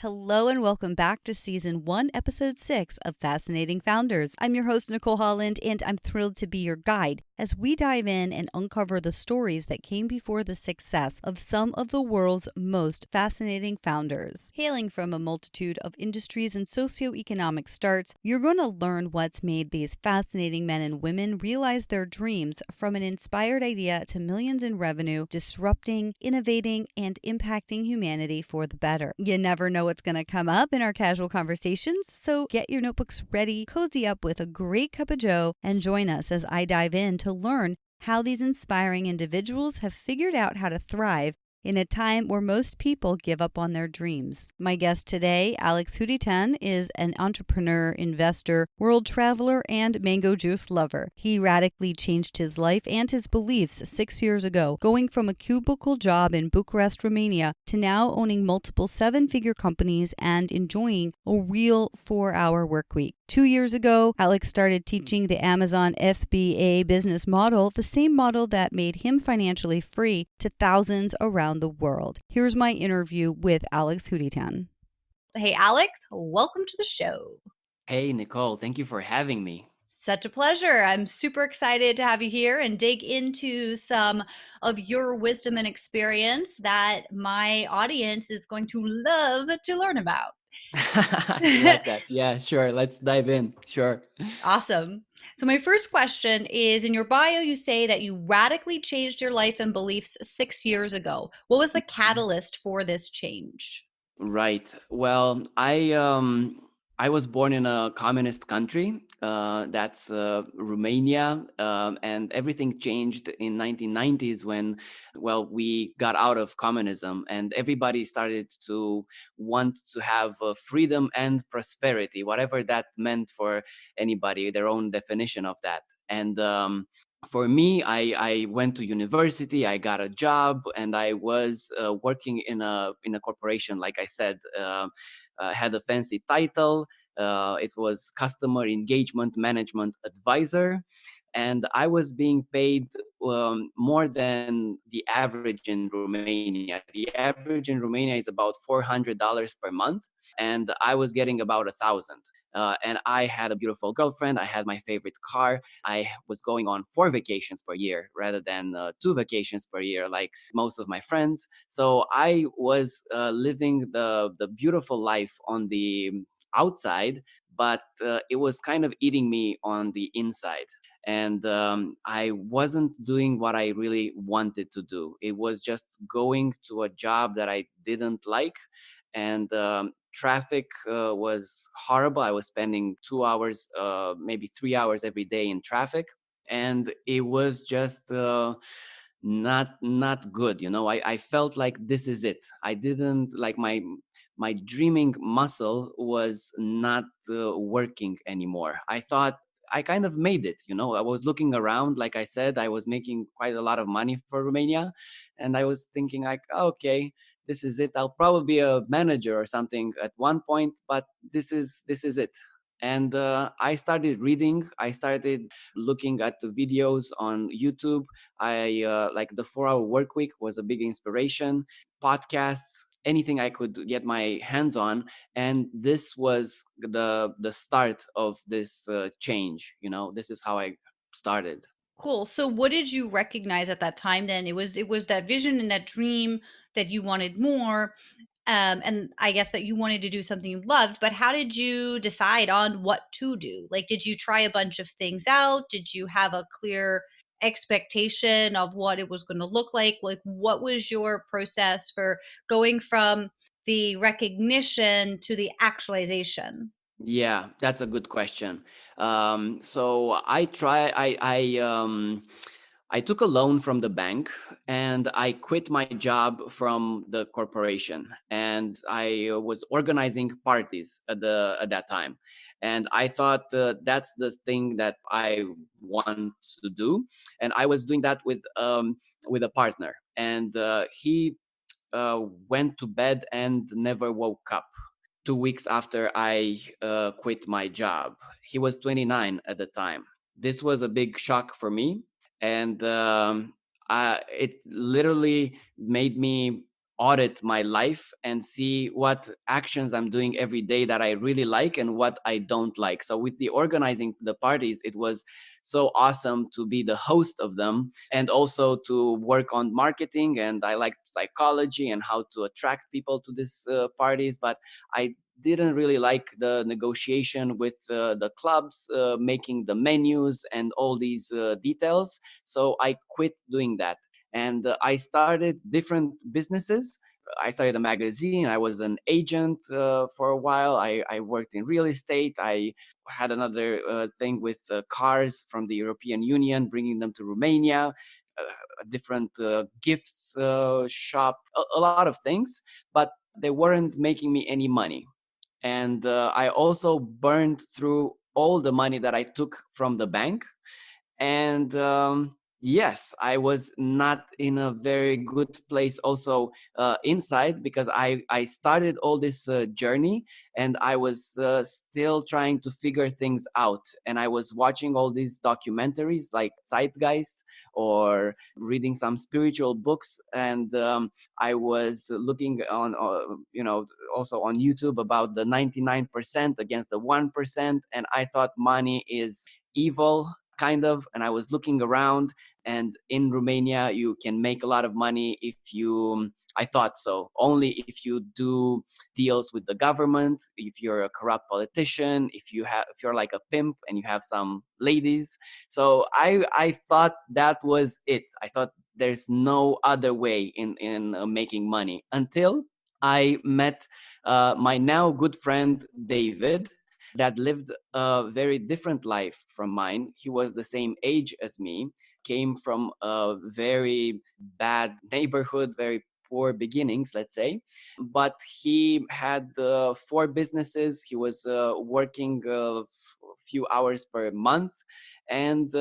Hello and welcome back to Season 1, Episode 6 of Fascinating Founders. I'm your host, Nicole Holland, and I'm thrilled to be your guide as we dive in and uncover the stories that came before the success of some of the world's most fascinating founders. Hailing from a multitude of industries and socioeconomic starts, you're going to learn what's made these fascinating men and women realize their dreams from an inspired idea to millions in revenue, disrupting, innovating, and impacting humanity for the better. You never know what's going to come up in our casual conversations, so get your notebooks ready, cozy up with a great cup of joe, and join us as I dive in to learn how these inspiring individuals have figured out how to thrive in a time where most people give up on their dreams. My guest today, Alex Huditan, is an entrepreneur, investor, world traveler, and mango juice lover. He radically changed his life and his beliefs 6 years ago, going from a cubicle job in Bucharest, Romania, to now owning multiple seven-figure companies and enjoying a real 4-hour work week. 2 years ago, Alex started teaching the Amazon FBA business model, the same model that made him financially free, to thousands around the world. Here's my interview with Alex Huditan. Hey, Alex, welcome to the show. Hey, Nicole, thank you for having me. Such a pleasure. I'm super excited to have you here and dig into some of your wisdom and experience that my audience is going to love to learn about. I like that. Yeah, sure. Let's dive in. Sure. Awesome. So my first question is, in your bio, you say that you radically changed your life and beliefs 6 years ago. What was the catalyst for this change? Right. Well, I was born in a communist country. That's Romania, and everything changed in 1990s when, well, we got out of communism, and everybody started to want to have freedom and prosperity, whatever that meant for anybody, their own definition of that. And for me, I went to university, I got a job, and I was working in a corporation. Like I said, had a fancy title. It was customer engagement management advisor, and I was being paid more than the average in Romania. The average in Romania is about $400 per month, and I was getting about 1,000. And I had a beautiful girlfriend. I had my favorite car. I was going on 4 vacations per year rather than 2 vacations per year, like most of my friends. So I was living the beautiful life on the outside, but it was kind of eating me on the inside. And I wasn't doing what I really wanted to do. It was just going to a job that I didn't like, and traffic was horrible. I was spending 2 hours, maybe 3 hours every day in traffic, and it was just not good. I felt like this is it. I didn't like my dreaming muscle was not working anymore. I thought I kind of made it. I was looking around. Like I said, I was making quite a lot of money for Romania, and I was thinking like, okay, this is it. I'll probably be a manager or something at one point, but this is it. And I started reading. I started looking at the videos on YouTube. I like the 4-hour work week was a big inspiration. Podcasts, anything I could get my hands on, and this was the start of this change. This is how I started. Cool. So what did you recognize at that time then? It was that vision and that dream that you wanted more. And I guess that you wanted to do something you loved, but how did you decide on what to do? Like, did you try a bunch of things out? Did you have a clear expectation of what it was going to look like? Like, what was your process for going from the recognition to the actualization? Yeah, that's a good question. So I took a loan from the bank, and I quit my job from the corporation, and I was organizing parties at that time, and I thought that's the thing that I want to do, and I was doing that with a partner, and he went to bed and never woke up 2 weeks after I quit my job. He was 29 at the time. This was a big shock for me, and it literally made me audit my life and see what actions I'm doing every day that I really like and what I don't like. So with the organizing the parties, it was so awesome to be the host of them and also to work on marketing. And I liked psychology and how to attract people to these parties, but I didn't really like the negotiation with the clubs, making the menus and all these details. So I quit doing that. And I started different businesses. I started a magazine. I was an agent for a while. I worked in real estate. I had another thing with cars from the European Union, bringing them to Romania, a different gifts shop, a lot of things, but they weren't making me any money. And I also burned through all the money that I took from the bank. And yes, I was not in a very good place also inside, because I started all this journey, and I was still trying to figure things out. And I was watching all these documentaries like Zeitgeist, or reading some spiritual books. And I was looking on also on YouTube about the 99% against the 1%, and I thought money is evil, kind of. And I was looking around, and in Romania you can make a lot of money if you, I thought so, only if you do deals with the government, if you're a corrupt politician, if you're like a pimp and you have some ladies. So I thought that was it. I thought there's no other way in making money, until I met my now good friend David, that lived a very different life from mine. He was the same age as me, came from a very bad neighborhood, very poor beginnings, let's say. But he had four businesses. He was working a few hours per month. And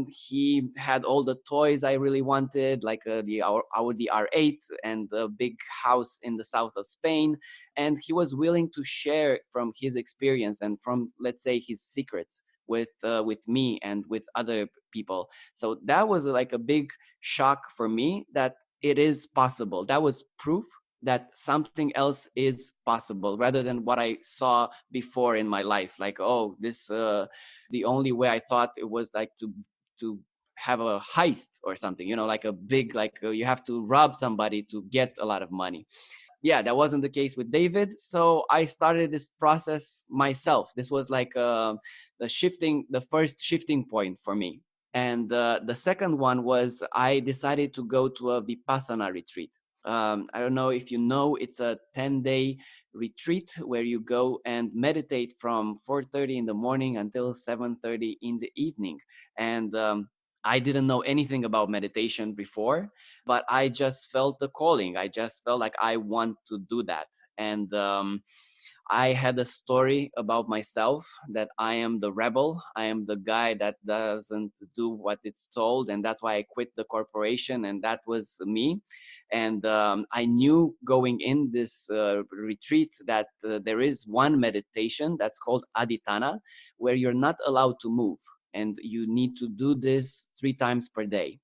he had all the toys I really wanted, like the Audi R8 and a big house in the south of Spain. And he was willing to share from his experience and from, let's say, his secrets with me and with other people. So that was like a big shock for me, that it is possible. That was proof that something else is possible, rather than what I saw before in my life. Like, oh, this the only way I thought it was like to have a heist or something, like a big, like you have to rob somebody to get a lot of money. Yeah, that wasn't the case with David. So I started this process myself. This was like the first shifting point for me. And the second one was, I decided to go to a Vipassana retreat. I don't know if you know, it's a 10-day retreat where you go and meditate from 4:30 in the morning until 7:30 in the evening. And I didn't know anything about meditation before, but I just felt the calling. I just felt like I want to do that. And I had a story about myself, that I am the rebel. I am the guy that doesn't do what it's told. And that's why I quit the corporation. And that was me. And I knew going in this retreat that there is one meditation that's called Aditana, where you're not allowed to move. And you need to do this 3 times per day.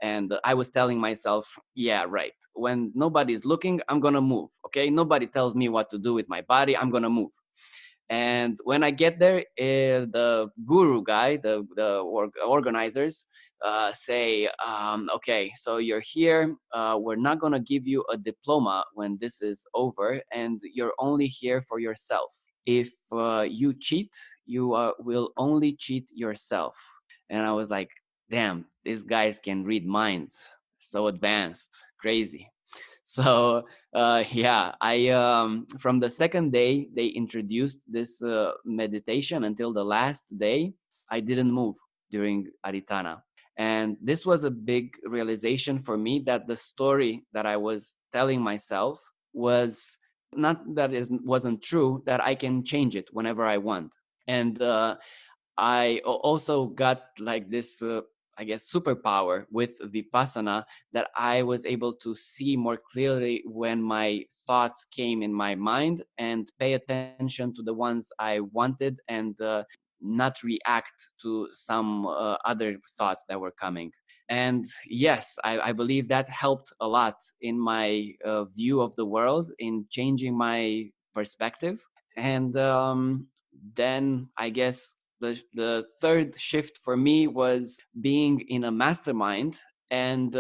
And I was telling myself, yeah, right. When nobody's looking, I'm going to move. Okay. Nobody tells me what to do with my body. I'm going to move. And when I get there, the guru guy, the organizers say, okay, so you're here. We're not going to give you a diploma when this is over, and you're only here for yourself. If you cheat, you will only cheat yourself. And I was like, damn, these guys can read minds. So advanced, crazy. So yeah, I from the second day they introduced this meditation until the last day, I didn't move during Aditana. And this was a big realization for me, that the story that I was telling myself was not that it wasn't true, that I can change it whenever I want. And also got like this, I guess, superpower with Vipassana, that I was able to see more clearly when my thoughts came in my mind, and pay attention to the ones I wanted, and not react to some other thoughts that were coming. And yes, I believe that helped a lot in my view of the world, in changing my perspective. And then I guess the third shift for me was being in a mastermind, and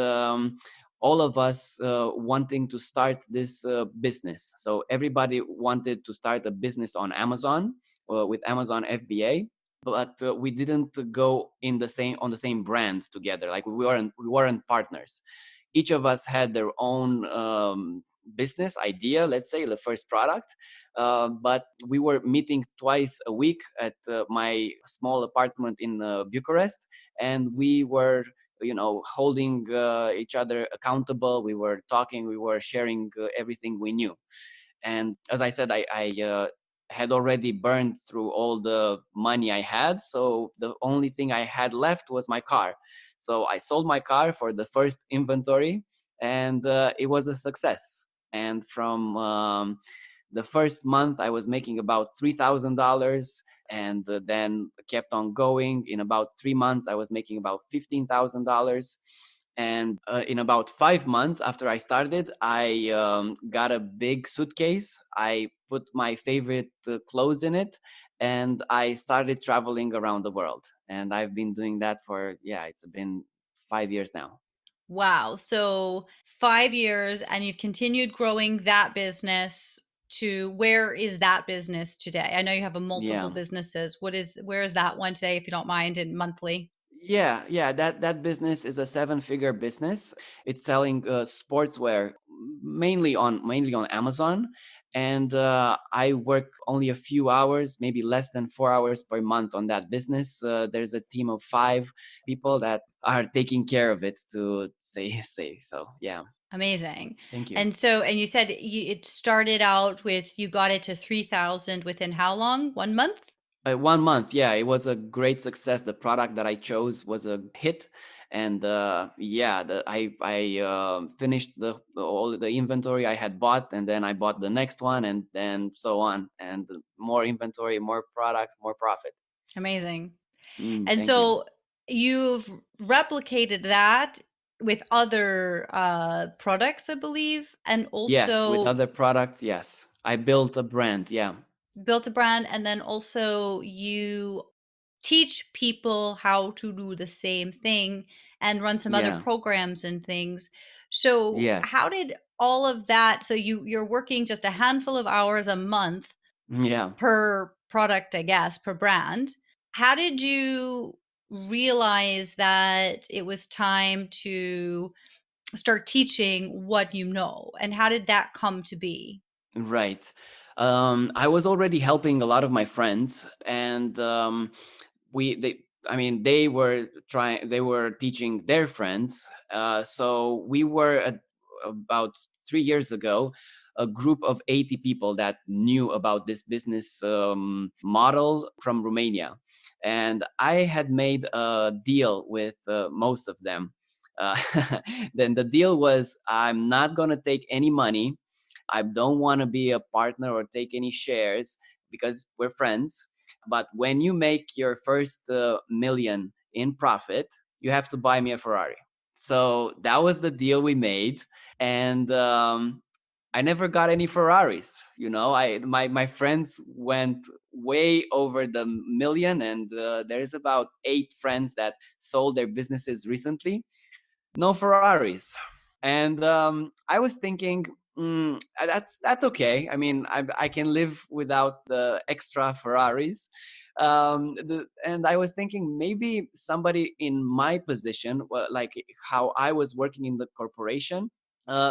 all of us wanting to start this business. So everybody wanted to start a business on Amazon, with Amazon FBA, but we didn't go in the same on the same brand together. Like we weren't partners. Each of us had their own business idea, let's say the first product, but we were meeting twice a week at my small apartment in Bucharest, and we were, holding each other accountable. We were talking, we were sharing everything we knew. And as I said, I had already burned through all the money I had, so the only thing I had left was my car. So I sold my car for the first inventory, and it was a success. And from the first month, I was making about $3,000, and then kept on going. In about 3 months, I was making about $15,000. And in about 5 months after I started, I got a big suitcase. I put my favorite clothes in it, and I started traveling around the world. And I've been doing that for, yeah, it's been 5 years now. Wow. So 5 years, and you've continued growing that business to where is that business today? I know you have a multiple Yeah. businesses. Where is that one today, if you don't mind, in monthly? Yeah, that business is a seven-figure business. It's selling sportswear mainly on Amazon, and I work only a few hours, maybe less than 4 hours per month on that business. There's a team of 5 people that are taking care of it, to say so. Yeah, Amazing. thank you. And you said it started out with, you got it to 3,000 within how long? 1 month? 1 month, yeah, it was a great success. The product that I chose was a hit, and yeah, I finished all the inventory I had bought, and then I bought the next one, and then so on, and more inventory, more products, more profit. Amazing. And Thank you. so you've replicated that with other products, I believe, and Yes, with also other products, yes, I built a brand. Yeah, built a brand, and then also you teach people how to do the same thing and run some other yeah, programs and things. So yes, how did all of that, so you're working just a handful of hours a month yeah. per product, I guess, per brand. How did you realize that it was time to start teaching what you know? And how did that come to be? Right. I was already helping a lot of my friends, and we they I mean they were teaching their friends. So we were about 3 years ago a group of 80 people that knew about this business model from Romania, and I had made a deal with most of them. Uh, then the deal was, I'm not going to take any money. I don't want to be a partner or take any shares because we're friends. But when you make your first million in profit, you have to buy me a Ferrari. So that was the deal we made. And I never got any Ferraris. My friends went way over the million, and there's about 8 friends that sold their businesses recently. No Ferraris. And I was thinking, that's okay. I mean, I can live without the extra Ferraris. And I was thinking, maybe somebody in my position, like how I was working in the corporation,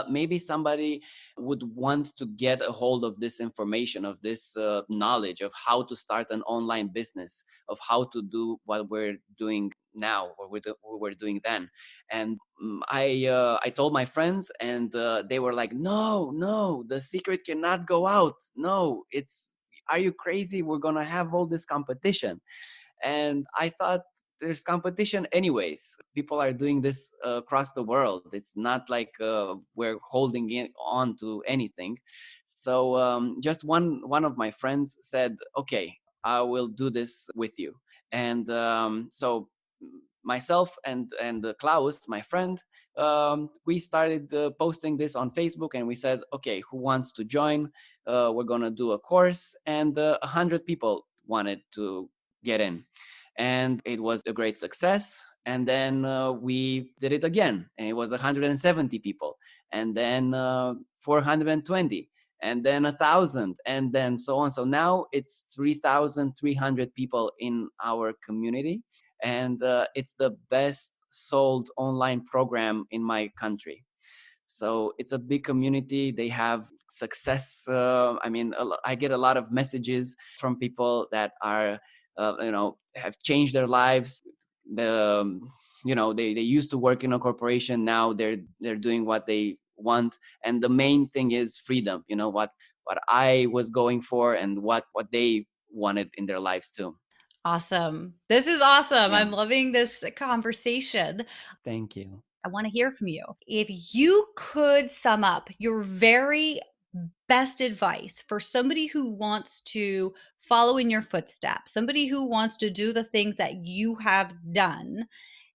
maybe somebody would want to get a hold of this information, of this knowledge of how to start an online business, of how to do what we're doing now, or we were doing then. And I told my friends, and they were like, no, the secret cannot go out. No, it's, are you crazy? We're gonna have all this competition. And I thought, there's competition anyways. People are doing this across the world. It's not like we're holding it on to anything. So just one of my friends said, okay, I will do this with you. And so myself and Klaus, my friend, we started posting this on Facebook, and we said, okay, who wants to join? We're gonna do a course, and 100 people wanted to get in, and it was a great success. And then we did it again, and it was 170 people, and then 420, and then 1,000, and then so on. So now it's 3,300 people in our community, and it's the best sold online program in my country. So it's a big community. They have success. I mean, I get a lot of messages from people that are, have changed their lives. The they used to work in a corporation. Now they're doing what they want, and the main thing is freedom. What I was going for, and what they wanted in their lives too. Awesome. This is awesome. Yeah. I'm loving this conversation. Thank you. I want to hear from you. If you could sum up your very best advice for somebody who wants to follow in your footsteps, somebody who wants to do the things that you have done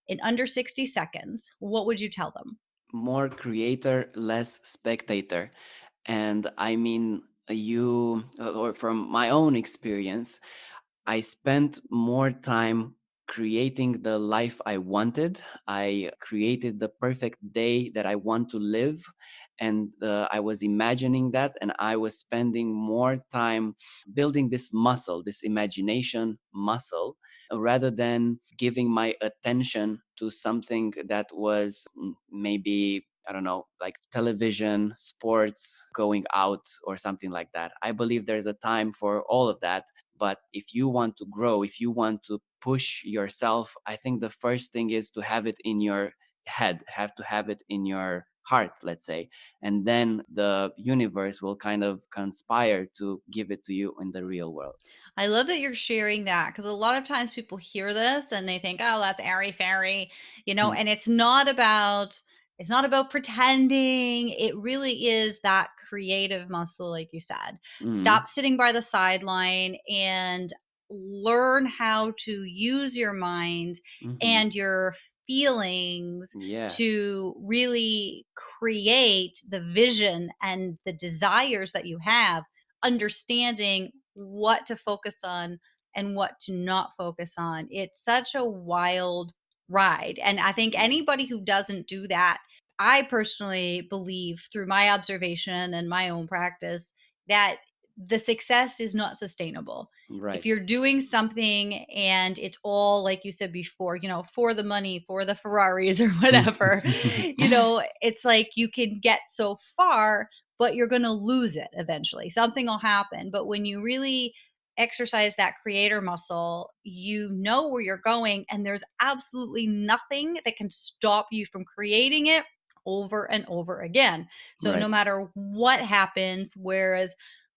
in under 60 seconds, what would you tell them? More creator, less spectator. And I mean, or from my own experience, I spent more time creating the life I wanted. I created the perfect day that I want to live. And I was imagining that, and I was spending more time building this muscle, this imagination muscle, rather than giving my attention to something that was maybe, I don't know, like television, sports, going out, or something like that. I believe there's a time for all of that. But if you want to grow, if you want to push yourself, I think the first thing is to have it in your head, have to have it in your heart, let's say. And then the universe will kind of conspire to give it to you in the real world. I love that you're sharing that because a lot of times people hear this and they think, "Oh, that's airy fairy," Mm, and it's not about pretending. It really is that creative muscle, like you said. mm, Stop sitting by the sideline and learn how to use your mind mhm. and your feelings Yes, to really create the vision and the desires that you have, understanding what to focus on and what to not focus on. It's such a wild ride. And I think yeah, anybody who doesn't do that, I personally believe through my observation and my own practice that the success is not sustainable. If right. you're doing something and it's all, like you said before, for the money, for the Ferraris or whatever, it's like you can get so far, but you're going to lose it eventually. Something will happen. But when you really exercise that creator muscle, you know where you're going, and there's absolutely nothing that can stop you from creating it over and over again. So no Right. matter what happens, whereas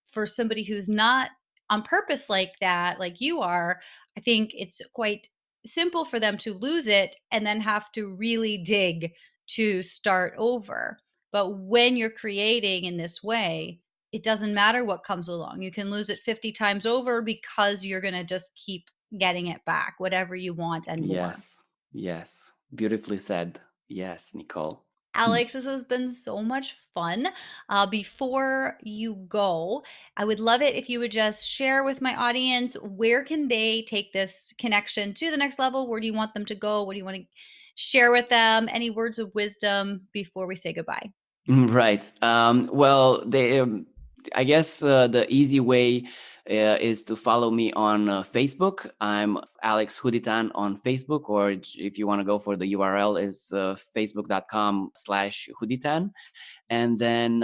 for somebody who's not on purpose like that, like you are, I think it's quite simple for them to lose it and then have to really dig to start over. But when you're creating in this way, it doesn't matter what comes along. You can lose it 50 times over because you're going to just keep getting it back, whatever you want and more. Yes, yes. Beautifully said. Yes, Nicole. Alex, this has been so much fun. Before you go, I would love it if you would just share with my audience, where can they take this connection to the next level? Where do you want them to go? What do you want to share with them? Any words of wisdom before we say goodbye? Right. Well, I guess the easy way is to follow me on Facebook. I'm Alex Huditan on Facebook, or if you want to go for the URL, is facebook.com/Huditan. And then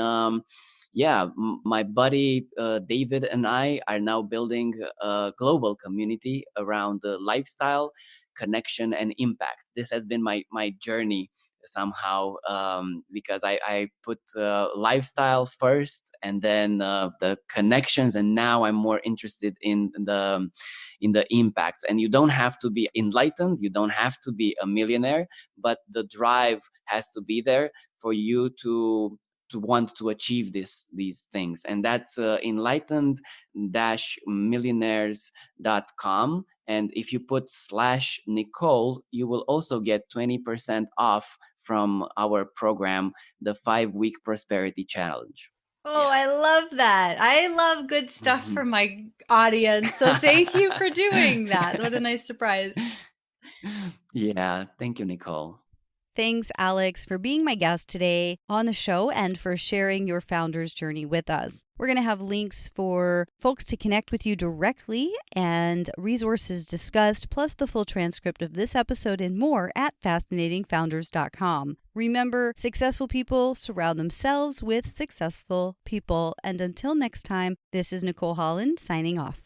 yeah, my buddy David and I are now building a global community around the lifestyle, connection, and impact. This has been my journey somehow, because I put lifestyle first, and then the connections, and now I'm more interested in the impact. And you don't have to be enlightened, you don't have to be a millionaire, but the drive has to be there for you to want to achieve these things. And that's enlightened-millionaires.com. And if you put /Nicole, you will also get 20% off from our program, the 5-week prosperity challenge. Oh, I love that. I love good stuff for my audience. So thank you for doing that. What a nice surprise. Yeah, thank you, Nicole. Thanks, Alex, for being my guest today on the show and for sharing your founder's journey with us. We're going to have links for folks to connect with you directly and resources discussed, plus the full transcript of this episode and more at fascinatingfounders.com. Remember, successful people surround themselves with successful people. And until next time, this is Nicole Holland signing off.